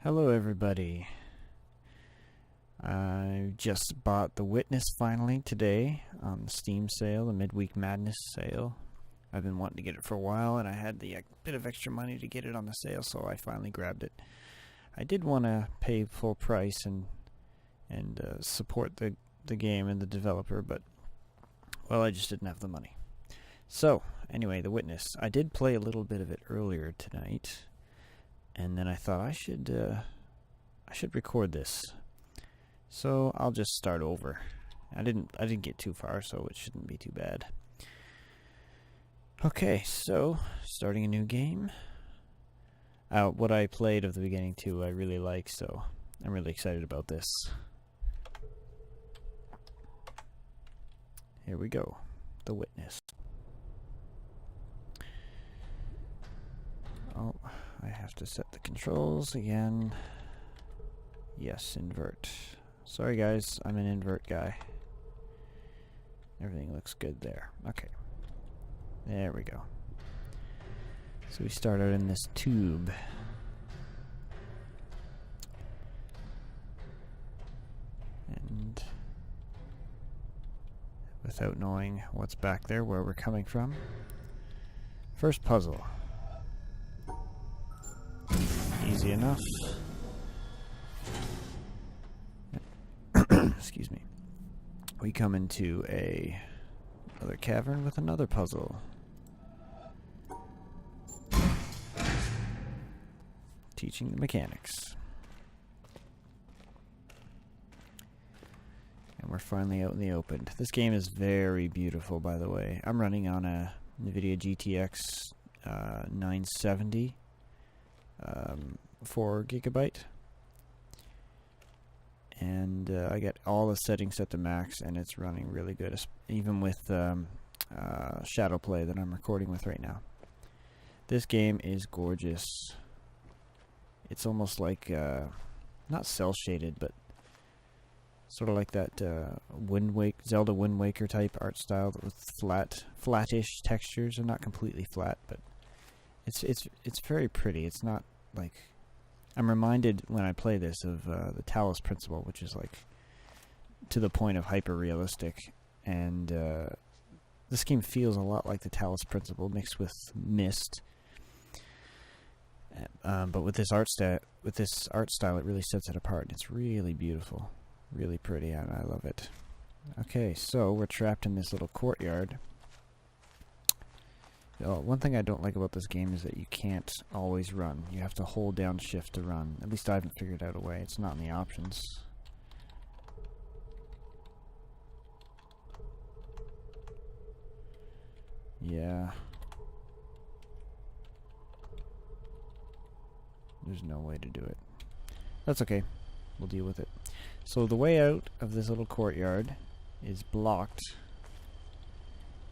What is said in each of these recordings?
Hello everybody. I just bought The Witness finally today on the Steam sale, the Midweek Madness sale. I've been wanting to get it for a while and I had the bit of extra money to get it on the sale, so I finally grabbed it. I did want to pay full price and support the game and the developer, but well, I just didn't have the money. So, anyway, The Witness. I did play a little bit of it earlier tonight. And then I thought I should record this, so I'll just start over. I didn't get too far, so it shouldn't be too bad. Okay, so starting a new game. What I played of the beginning too, I really like, so I'm really excited about this. Here we go, The Witness. Oh, I have to set the controls again. Yes, invert. Sorry guys, I'm an invert guy. Everything looks good there. Okay. There we go. So we start out in this tube. And without knowing what's back there, where we're coming from. First puzzle. Easy enough. Excuse me. We come into another cavern with another puzzle. Teaching the mechanics. And we're finally out in the open. This game is very beautiful, by the way. I'm running on a NVIDIA GTX 970. 4 gigabyte, and I get all the settings set to max, and it's running really good, even with Shadowplay that I'm recording with right now. This game is gorgeous. It's almost like not cell shaded, but sort of like that Zelda Wind Waker type art style with flattish textures. They're not completely flat, but it's very pretty. It's not like, I'm reminded when I play this of the Talos principle, which is like to the point of hyper realistic, and this game feels a lot like the Talos principle mixed with Myst. But with this art style, it really sets it apart. It's really beautiful, really pretty, and I love it. Okay, so we're trapped in this little courtyard. One thing I don't like about this game is that you can't always run. You have to hold down shift to run. At least I haven't figured out a way. It's not in the options. Yeah. There's no way to do it. That's okay. We'll deal with it. So the way out of this little courtyard is blocked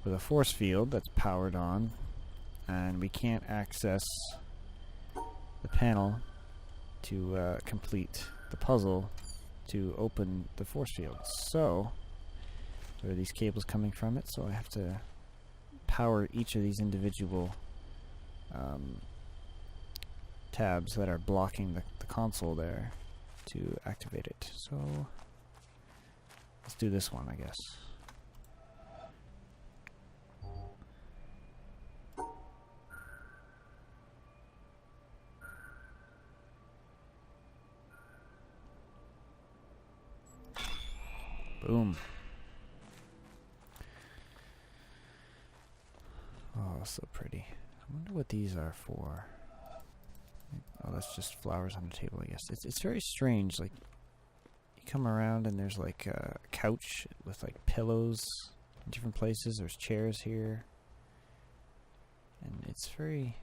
with a force field that's powered on, and we can't access the panel to complete the puzzle to open the force field. So there are these cables coming from it, so I have to power each of these individual tabs that are blocking the console there to activate it. So let's do this one, I guess. Boom. Oh, so pretty. I wonder what these are for. Oh, that's just flowers on the table, I guess. It's very strange. Like, you come around and there's like a couch with like pillows in different places. There's chairs here. And it's very...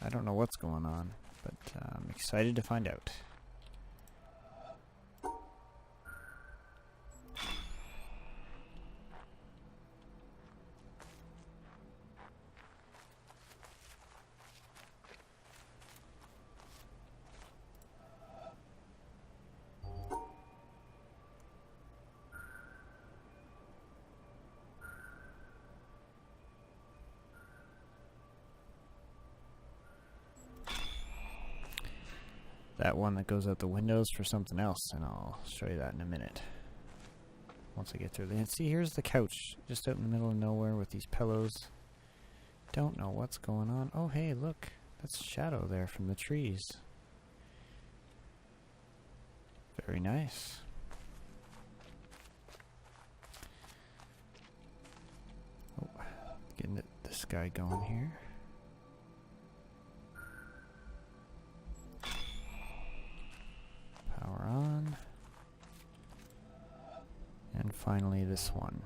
I don't know what's going on, but I'm excited to find out. that one that goes out the windows for something else, and I'll show you that in a minute. Once I get through the... See, here's the couch, just out in the middle of nowhere with these pillows. Don't know what's going on. Oh, hey, look. That's shadow there from the trees. Very nice. Oh, getting this guy going here. Power on. And finally this one.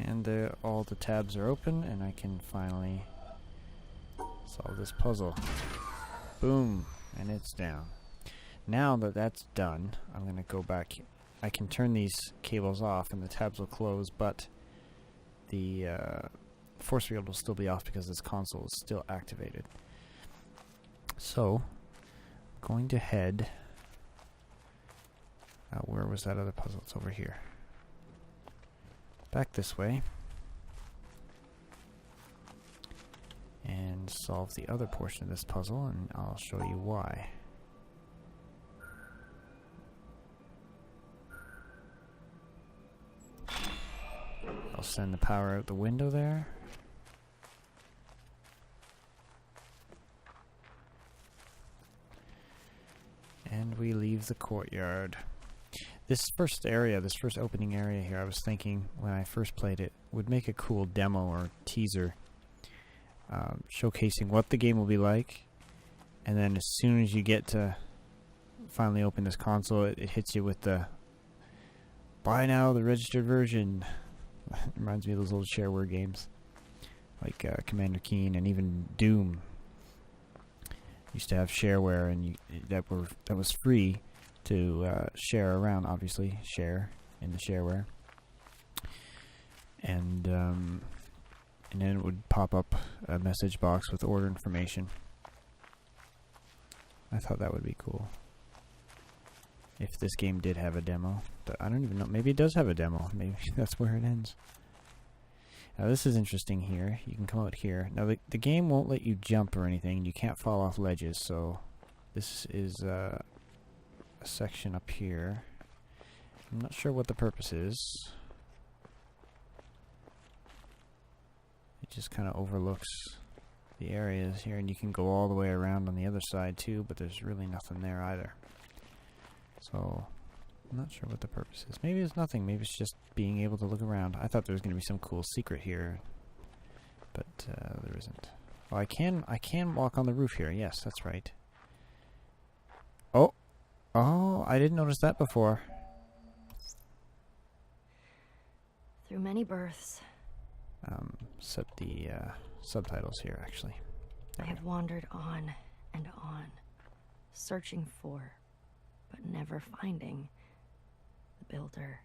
And all the tabs are open, and I can finally solve this puzzle. Boom! And it's down. Now that that's done, I'm going to go back. I can turn these cables off, and the tabs will close, but the force field will still be off because this console is still activated. So, I'm going to head... where was that other puzzle? It's over here. Back this way. And solve the other portion of this puzzle, and I'll show you why. I'll send the power out the window there. And we leave the courtyard. This first area, this first opening area here, I was thinking when I first played it, would make a cool demo or teaser showcasing what the game will be like. And then as soon as you get to finally open this console, it hits you with the buy now the registered version. Reminds me of those old shareware games like Commander Keen and even Doom. Used to have shareware, and that was free to share around. Obviously, share in the shareware, and then it would pop up a message box with order information. I thought that would be cool if this game did have a demo. I don't even know. Maybe it does have a demo. Maybe that's where it ends. Now this is interesting here. You can come out here. Now the game won't let you jump or anything. You can't fall off ledges. So this is a section up here. I'm not sure what the purpose is. It just kind of overlooks the areas here, and you can go all the way around on the other side too, but there's really nothing there either. So I'm not sure what the purpose is. Maybe it's nothing. Maybe it's just being able to look around. I thought there was going to be some cool secret here, but there isn't. Oh, I can walk on the roof here. Yes, that's right. Oh, I didn't notice that before. Through many births, Set the subtitles here, actually. I have wandered on and on, searching for, but never finding, the builder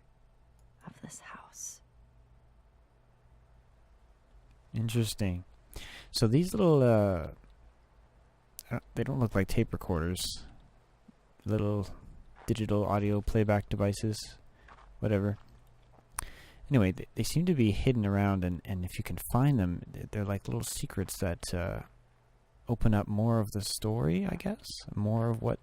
of this house. Interesting. So these little, they don't look like tape recorders. Little digital audio playback devices, whatever. Anyway, they seem to be hidden around, and if you can find them, they're like little secrets that open up more of the story, I guess. More of what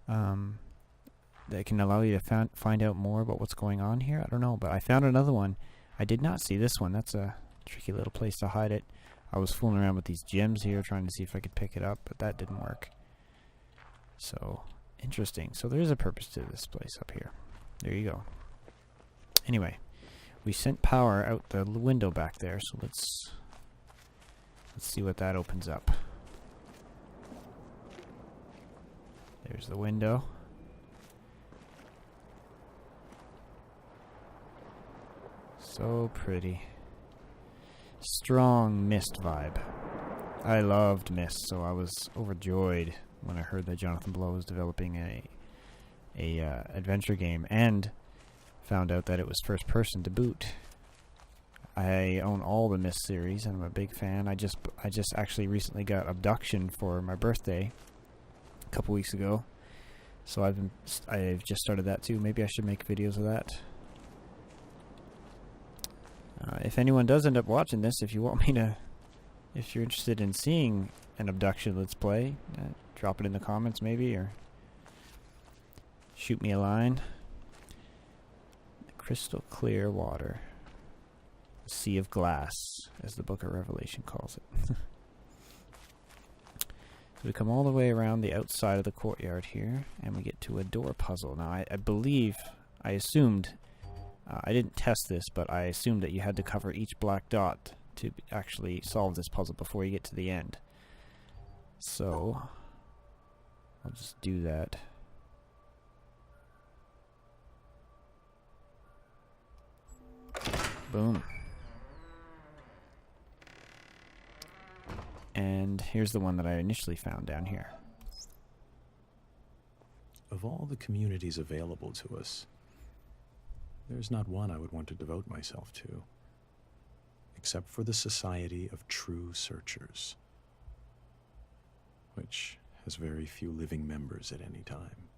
that can allow you to find out more about what's going on here. I don't know, but I found another one. I did not see this one. That's a tricky little place to hide it. I was fooling around with these gems here, trying to see if I could pick it up, but that didn't work. So, interesting. So there is a purpose to this place up here. There you go. Anyway. We sent power out the window back there, so let's see what that opens up. There's the window. So pretty. Strong Myst vibe. I loved Myst, so I was overjoyed when I heard that Jonathan Blow was developing a adventure game, and found out that it was first person to boot. I own all the Myst series, and I'm a big fan. I just actually recently got Abduction for my birthday a couple weeks ago. So I've just started that too. Maybe I should make videos of that. If anyone does end up watching this, if you want me to, if you're interested in seeing an abduction let's play, drop it in the comments maybe, or shoot me a line. Crystal clear water. A sea of glass, as the Book of Revelation calls it. So we come all the way around the outside of the courtyard here, and we get to a door puzzle. Now, I assumed, I didn't test this, but I assumed that you had to cover each black dot to actually solve this puzzle before you get to the end. So, I'll just do that. Boom. And here's the one that I initially found down here. Of all the communities available to us, there's not one I would want to devote myself to, except for the Society of True Searchers, which has very few living members at any time.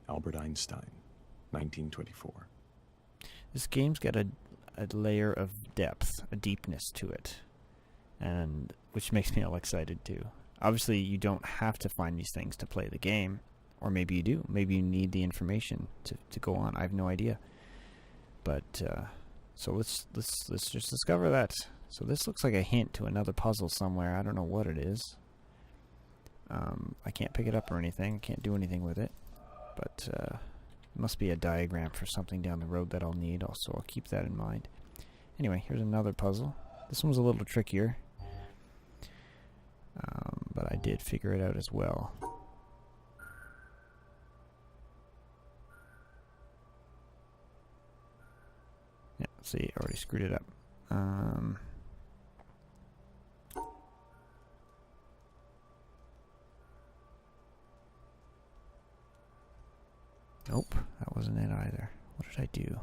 Albert Einstein, 1924. This game's got a layer of depth, a deepness to it, and which makes me all excited too. Obviously, you don't have to find these things to play the game, or maybe you do. Maybe you need the information to go on. I have no idea. But so let's just discover that. So this looks like a hint to another puzzle somewhere. I don't know what it is. I can't pick it up or anything. I can't do anything with it. But it must be a diagram for something down the road that I'll need. Also, I'll keep that in mind. Anyway, here's another puzzle. This one's a little trickier. But I did figure it out as well. Yeah, see, I already screwed it up. Nope, that wasn't it either. What did I do?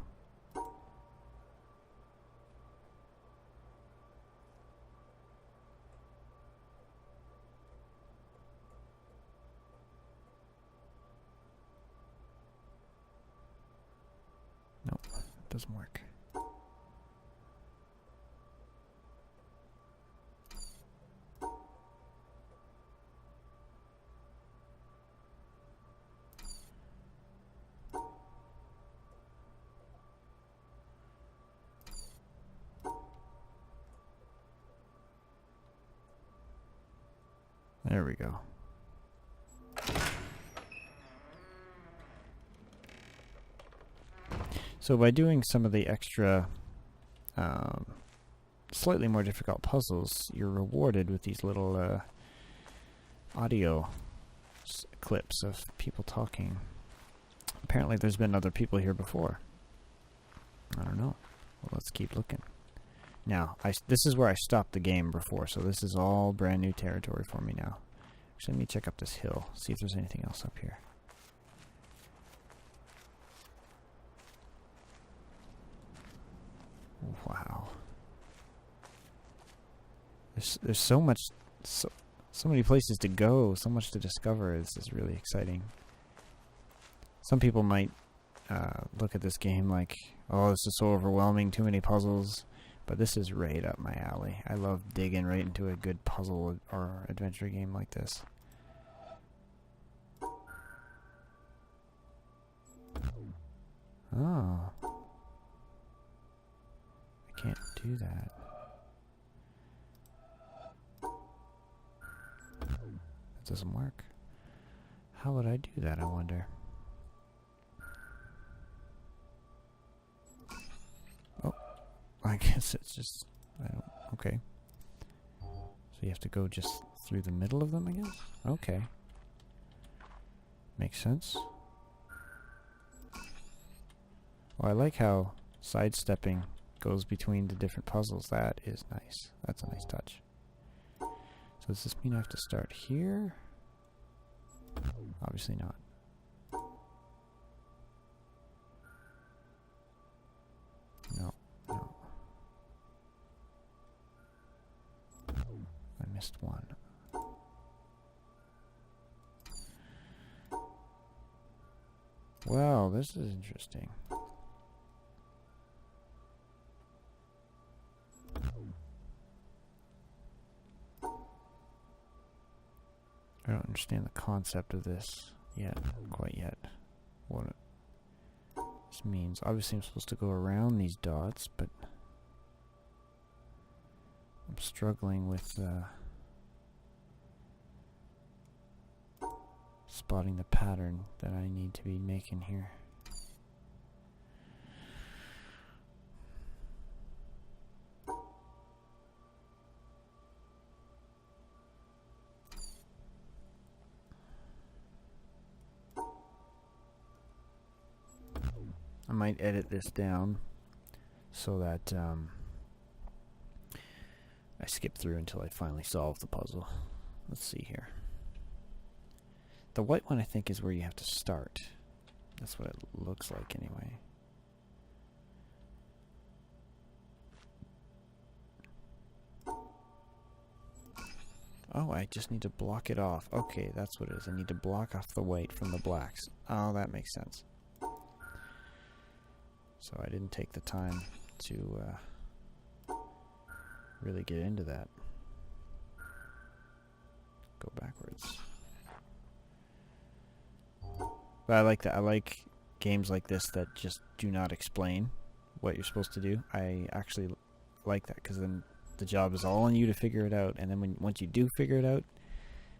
Nope, it doesn't work. There we go. So by doing some of the extra, slightly more difficult puzzles, you're rewarded with these little audio clips of people talking. Apparently there's been other people here before. I don't know. Well, let's keep looking. Now, this is where I stopped the game before, so this is all brand new territory for me now. Actually, let me check up this hill, see if there's anything else up here. Wow. There's so much, so many places to go, so much to discover. This is really exciting. Some people might look at this game like, oh, this is so overwhelming, too many puzzles. But this is right up my alley. I love digging right into a good puzzle or adventure game like this. Oh. I can't do that. That doesn't work. How would I do that, I wonder? I guess it's just, okay. So you have to go just through the middle of them again? Okay. Makes sense. Well, I like how sidestepping goes between the different puzzles. That is nice. That's a nice touch. So does this mean I have to start here? Obviously not. No. I missed one. Well, this is interesting. I don't understand the concept of this yet, quite yet. What this means. Obviously I'm supposed to go around these dots, but I'm struggling with spotting the pattern that I need to be making here. I might edit this down so that I skip through until I finally solve the puzzle. Let's see here. The white one I think is where you have to start. That's what it looks like anyway. Oh, I just need to block it off. Okay, that's what it is. I need to block off the white from the blacks. Oh, that makes sense. So I didn't take the time to really get into that. Go backwards. But I like that. I like games like this that just do not explain what you're supposed to do. I actually like that because then the job is all on you to figure it out, and then once you do figure it out,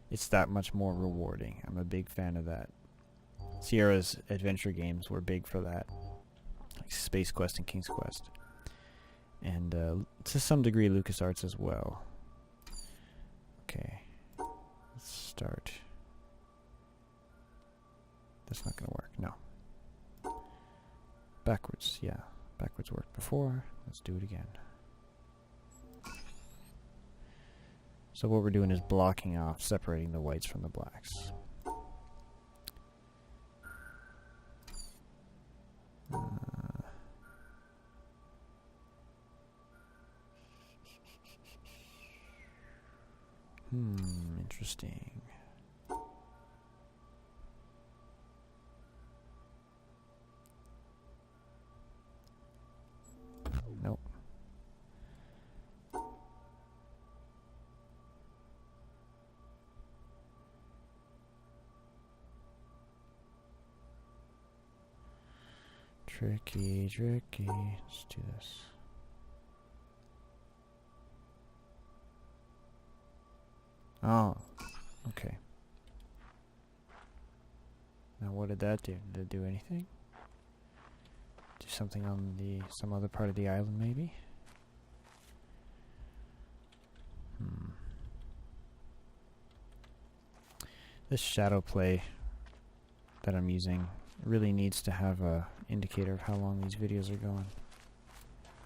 it's that much more rewarding. I'm a big fan of that. Sierra's adventure games were big for that, like Space Quest and King's Quest, and to some degree LucasArts as well. Okay, let's start. That's not gonna work. No. Backwards, yeah. Backwards worked before. Let's do it again. So what we're doing is blocking off, separating the whites from the blacks. Interesting. Nope. Tricky, tricky. Let's do this. Oh, okay. Now what did that do? Did it do anything? Do something on some other part of the island, maybe? This Shadowplay that I'm using really needs to have a indicator of how long these videos are going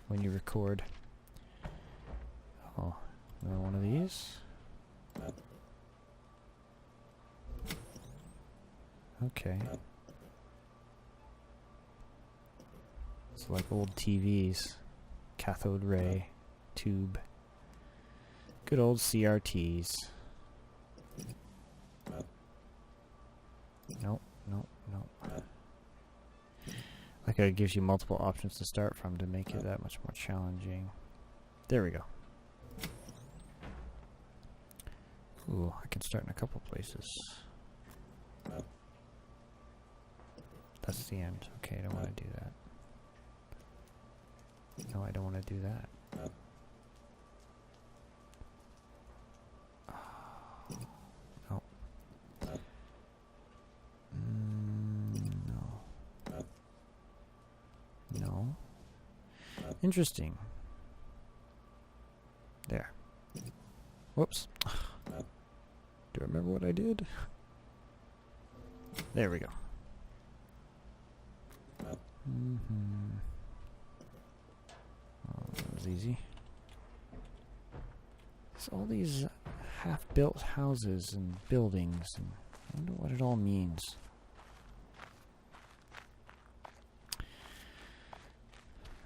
when you record. Oh, another one of these. Okay. It's like old TVs. Cathode ray tube. Good old CRTs. Nope, nope, nope. Like it gives you multiple options to start from to make it that much more challenging. There we go. Ooh, I can start in a couple places. That's the end. Okay, I don't want to do that. No, I don't want to do that. No. No. No. Interesting. There. Whoops. Do I remember what I did? There we go. Oh, that was easy. There's all these half-built houses and buildings, and I wonder what it all means.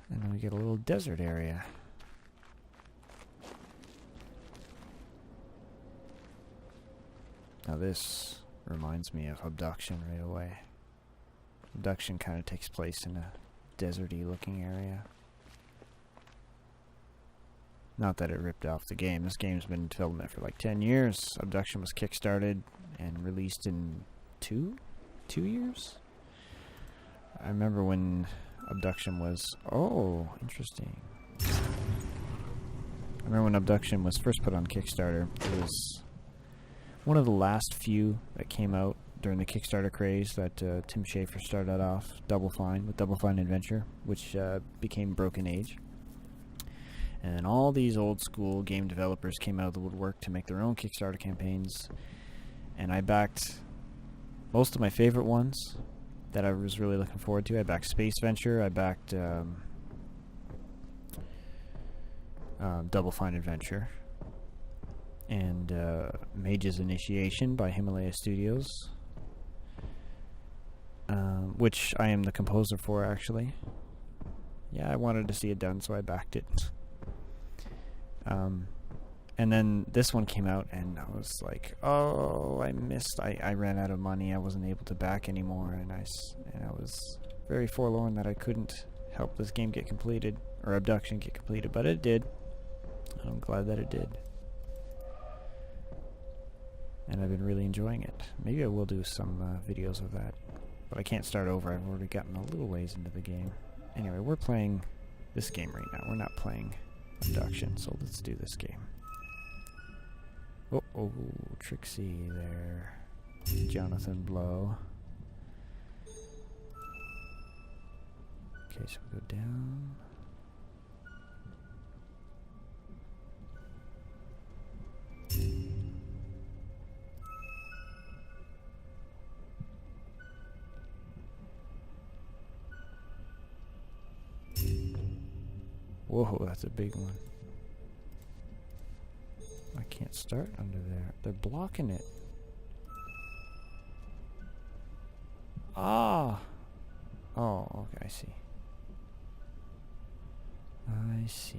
And then we get a little desert area. Now this reminds me of Abduction right away. Abduction kind of takes place in a deserty looking area. Not that it ripped off the game. This game's been in development for like 10 years. Abduction was kickstarted and released in 2 years? I remember when Abduction was... Oh, interesting. I remember when Abduction was first put on Kickstarter. It was one of the last few that came out during the Kickstarter craze that Tim Schafer started off Double Fine with Double Fine Adventure, which became Broken Age. And all these old school game developers came out of the woodwork to make their own Kickstarter campaigns. And I backed most of my favorite ones that I was really looking forward to. I backed Space Venture. I backed Double Fine Adventure. And Mage's Initiation by Himalaya Studios. Which I am the composer for, actually. Yeah, I wanted to see it done, so I backed it. And then this one came out, and I was like, oh, I missed. I ran out of money. I wasn't able to back anymore, and I was very forlorn that I couldn't help this game get completed, or Abduction get completed, but it did. I'm glad that it did. And I've been really enjoying it. Maybe I will do some videos of that, but I can't start over. I've already gotten a little ways into the game. Anyway, we're playing this game right now. We're not playing Abduction, so let's do this game. Oh, Trixie there. Jonathan Blow. Okay, so we go down. Whoa, that's a big one. I can't start under there. They're blocking it. Ah! Oh, okay, I see. I see.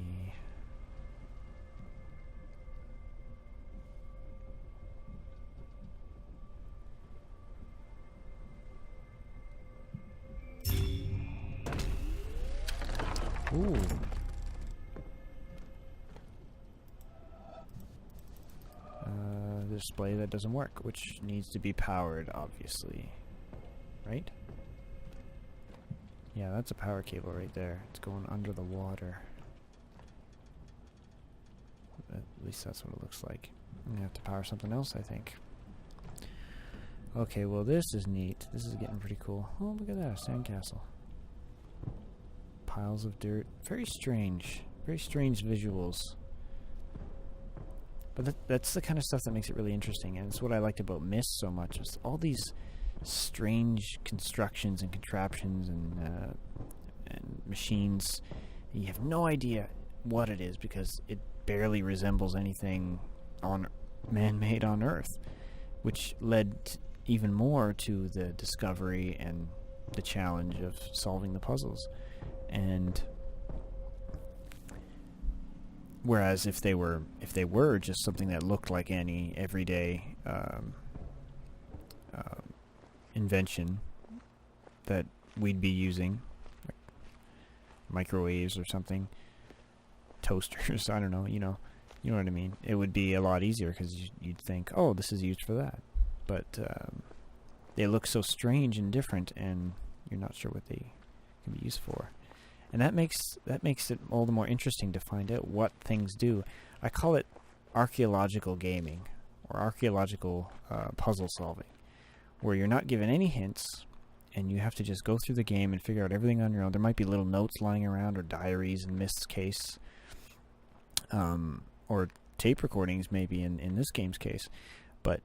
Ooh. Display that doesn't work, which needs to be powered, obviously. Right? Yeah, that's a power cable right there. It's going under the water. At least that's what it looks like. I'm gonna have to power something else, I think. Okay, well this is neat. This is getting pretty cool. Oh, look at that, a sandcastle. Piles of dirt. Very strange. Very strange visuals. But that's the kind of stuff that makes it really interesting, and it's what I liked about Myst so much, is all these strange constructions and contraptions and machines. You have no idea what it is, because it barely resembles anything man-made on Earth, which led even more to the discovery and the challenge of solving the puzzles. And whereas if they were just something that looked like any everyday invention that we'd be using, like microwaves or something, toasters, I don't know, you know what I mean. It would be a lot easier, because you'd think, oh, this is used for that. But they look so strange and different, and you're not sure what they can be used for. And that makes it all the more interesting to find out what things do. I call it archaeological gaming, or archaeological puzzle solving, where you're not given any hints, and you have to just go through the game and figure out everything on your own. There might be little notes lying around, or diaries in Myst's case, or tape recordings maybe in this game's case, but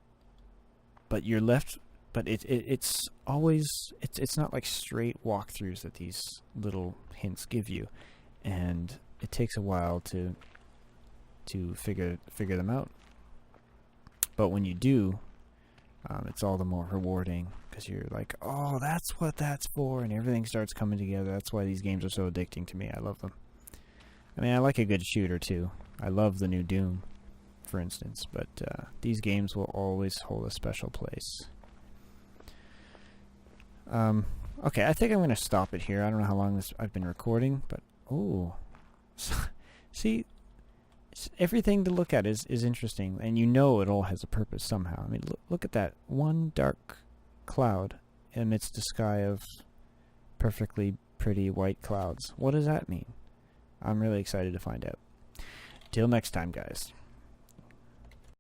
you're left. But it's always it's not like straight walkthroughs that these little hints give you, and it takes a while to figure them out. But when you do, it's all the more rewarding, because you're like, oh, that's what that's for, and everything starts coming together. That's why these games are so addicting to me. I love them. I mean, I like a good shooter too. I love the new Doom, for instance, but these games will always hold a special place. Okay, I think I'm going to stop it here. I don't know how long I've been recording, but... Oh. See, everything to look at is interesting, and you know it all has a purpose somehow. I mean, look at that one dark cloud amidst a sky of perfectly pretty white clouds. What does that mean? I'm really excited to find out. Till next time, guys.